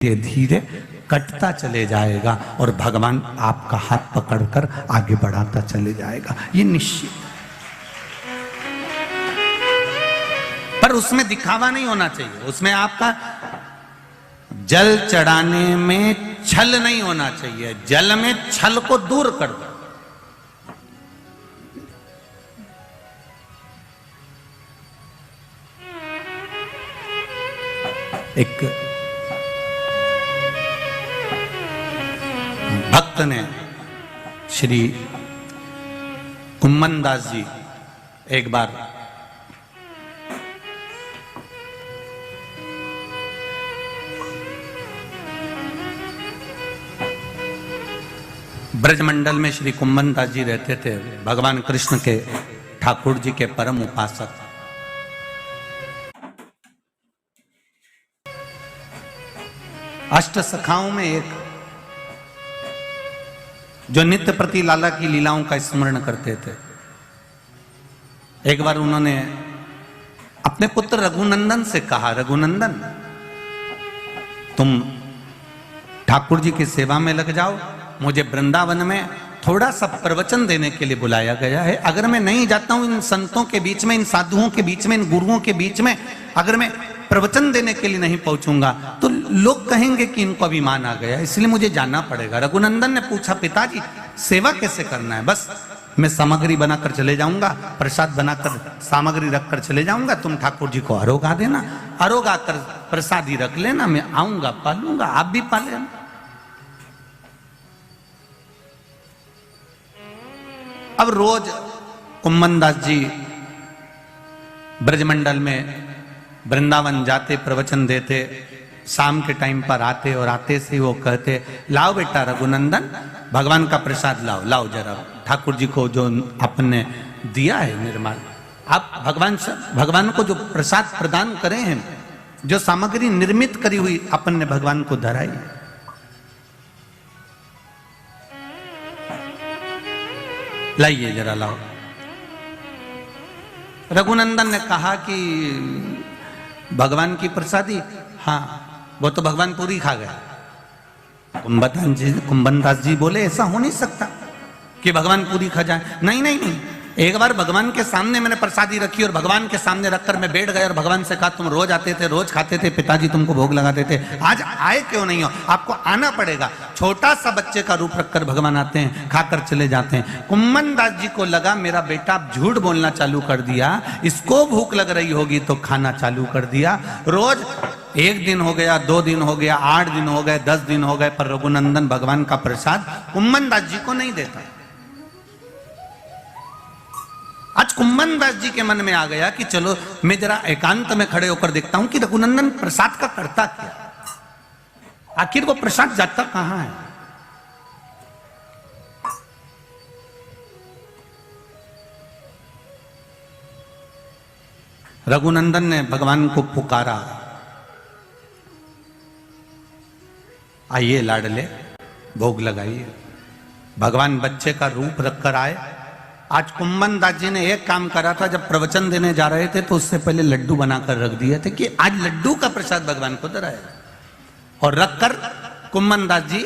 धीरे धीरे कटता चले जाएगा और भगवान आपका हाथ पकड़कर आगे बढ़ाता चले जाएगा, ये निश्चित। पर उसमें दिखावा नहीं होना चाहिए, उसमें आपका जल चढ़ाने में छल नहीं होना चाहिए, जल में छल को दूर कर दो। एक भक्त ने श्री कुम्मन दास जी एक बार ब्रजमंडल में श्री कुम्मन दास जी रहते थे, भगवान कृष्ण के ठाकुर जी के परम उपासक। अष्ट सखाओं में एक जो नित्य प्रति लाला की लीलाओं का स्मरण करते थे। एक बार उन्होंने अपने पुत्र रघुनंदन से कहा, रघुनंदन तुम ठाकुर जी की सेवा में लग जाओ, मुझे वृंदावन में थोड़ा सा प्रवचन देने के लिए बुलाया गया है। अगर मैं नहीं जाता हूं इन संतों के बीच में, इन साधुओं के बीच में, इन गुरुओं के बीच में, अगर मैं प्रवचन देने के लिए नहीं पहुंचूंगा तो लोग कहेंगे कि इनको अभिमान आ गया, इसलिए मुझे जाना पड़ेगा। रघुनंदन ने पूछा, पिताजी सेवा कैसे करना है? बस मैं सामग्री बनाकर चले जाऊंगा, प्रसाद बनाकर सामग्री रखकर चले जाऊंगा, तुम ठाकुर जी को अरोगा देना, अरोगा कर प्रसादी रख लेना, मैं आऊंगा पालूंगा, आप भी पाले। अब रोज कुम्मन दास जी ब्रजमंडल में वृंदावन जाते, प्रवचन देते, शाम के टाइम पर आते और आते से वो कहते, लाओ बेटा रघुनंदन भगवान का प्रसाद लाओ, लाओ जरा, ठाकुर जी को जो आपने दिया है निर्माण, आप भगवान को जो प्रसाद प्रदान करे हैं, जो सामग्री निर्मित करी हुई अपन ने भगवान को धराई, लाइए जरा लाओ। रघुनंदन ने कहा कि भगवान की प्रसादी, हाँ वो तो भगवान पूरी खा गया। कुम्बन दास जी बोले, ऐसा हो नहीं सकता कि भगवान पूरी खा जाए। नहीं नहीं नहीं, एक बार भगवान के सामने मैंने प्रसादी रखी और भगवान के सामने रखकर मैं बैठ गया और भगवान से कहा, तुम रोज आते थे, रोज खाते थे, पिताजी तुमको भोग लगाते थे, आज आए क्यों नहीं हो? आपको आना पड़ेगा। छोटा सा बच्चे का रूप रखकर भगवान आते हैं, खाकर चले जाते हैं। कुम्मन दास जी को लगा मेरा बेटा अब झूठ बोलना चालू कर दिया, इसको भूख लग रही होगी तो खाना चालू कर दिया। रोज 1 दिन हो गया, 2 दिन हो गया, 8 दिन हो गए, 10 दिन हो गए, पर रघुनंदन भगवान का प्रसाद कुम्मन दास जी को नहीं देता। आज कुम्मन दास जी के मन में आ गया कि चलो मैं जरा एकांत में खड़े होकर देखता हूं कि रघुनंदन प्रसाद का करता क्या, आखिर वो प्रसाद जाता कहां है। रघुनंदन ने भगवान को पुकारा, आइए लाडले भोग लगाइए। भगवान बच्चे का रूप रखकर आए। आज कुम्मन दास जी ने एक काम करा था, जब प्रवचन देने जा रहे थे तो उससे पहले लड्डू बनाकर रख दिए थे कि आज लड्डू का प्रसाद भगवान को धराएगा, और रखकर कुम्मन दास जी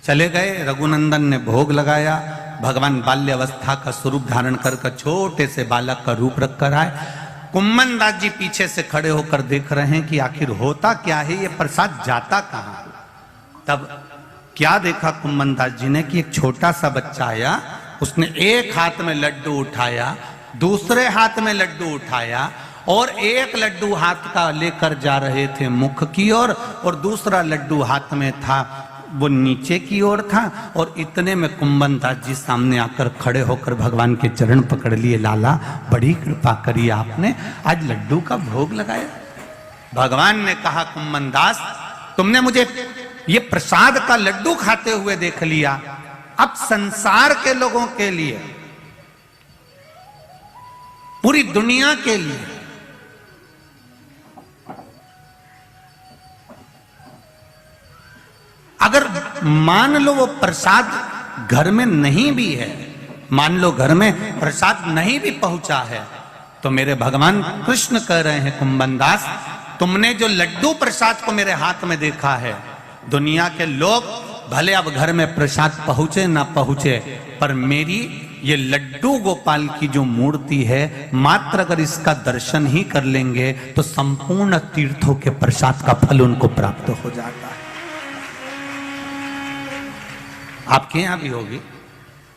चले गए। रघुनंदन ने भोग लगाया। भगवान बाल्य अवस्था का स्वरूप धारण कर छोटे से बालक का रूप रखकर आए। कुम्मन दास जी पीछे से खड़े होकर देख रहे हैं कि आखिर होता क्या है, ये प्रसाद जाता कहां। तब क्या देखा कुम्मन दास जी ने कि एक छोटा सा बच्चा आया, उसने एक हाथ में लड्डू उठाया, दूसरे हाथ में लड्डू उठाया, और एक लड्डू हाथ का लेकर जा रहे थे मुख की ओर, और दूसरा लड्डू हाथ में था वो नीचे की ओर था। और इतने में कुम्मन दास जी सामने आकर खड़े होकर भगवान के चरण पकड़ लिए, लाला बड़ी कृपा करी आपने, आज लड्डू का भोग लगाया। भगवान ने कहा, कुम्मन दास तुमने मुझे ये प्रसाद का लड्डू खाते हुए देख लिया, अब संसार के लोगों के लिए, पूरी दुनिया के लिए अगर मान लो वो प्रसाद घर में नहीं भी है, मान लो घर में प्रसाद नहीं भी पहुंचा है, तो मेरे भगवान कृष्ण कह रहे हैं कुम्बन दास तुमने जो लड्डू प्रसाद को मेरे हाथ में देखा है, दुनिया के लोग भले अब घर में प्रसाद पहुंचे ना पहुंचे, पर मेरी ये लड्डू गोपाल की जो मूर्ति है, मात्र अगर इसका दर्शन ही कर लेंगे तो संपूर्ण तीर्थों के प्रसाद का फल उनको प्राप्त हो जाता है। आपके यहां भी होगी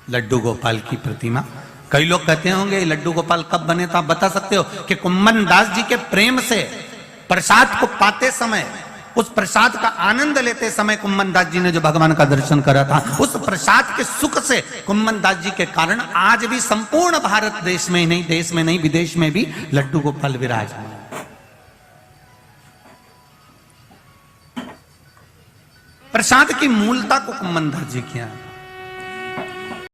लड्डू गोपाल की प्रतिमा। कई लोग कहते होंगे लड्डू गोपाल कब बने, तो आप बता सकते हो कि कुम्मन दास जी के प्रेम से प्रसाद को पाते समय, उस प्रसाद का आनंद लेते समय कुम्मन दास जी ने जो भगवान का दर्शन करा था, उस प्रसाद के सुख से कुम्मन दास जी के कारण आज भी संपूर्ण भारत देश में ही नहीं, देश में नहीं विदेश में भी लड्डू गोपाल विराजमान। प्रसाद की मूलता को कुम्मन दास जी किया,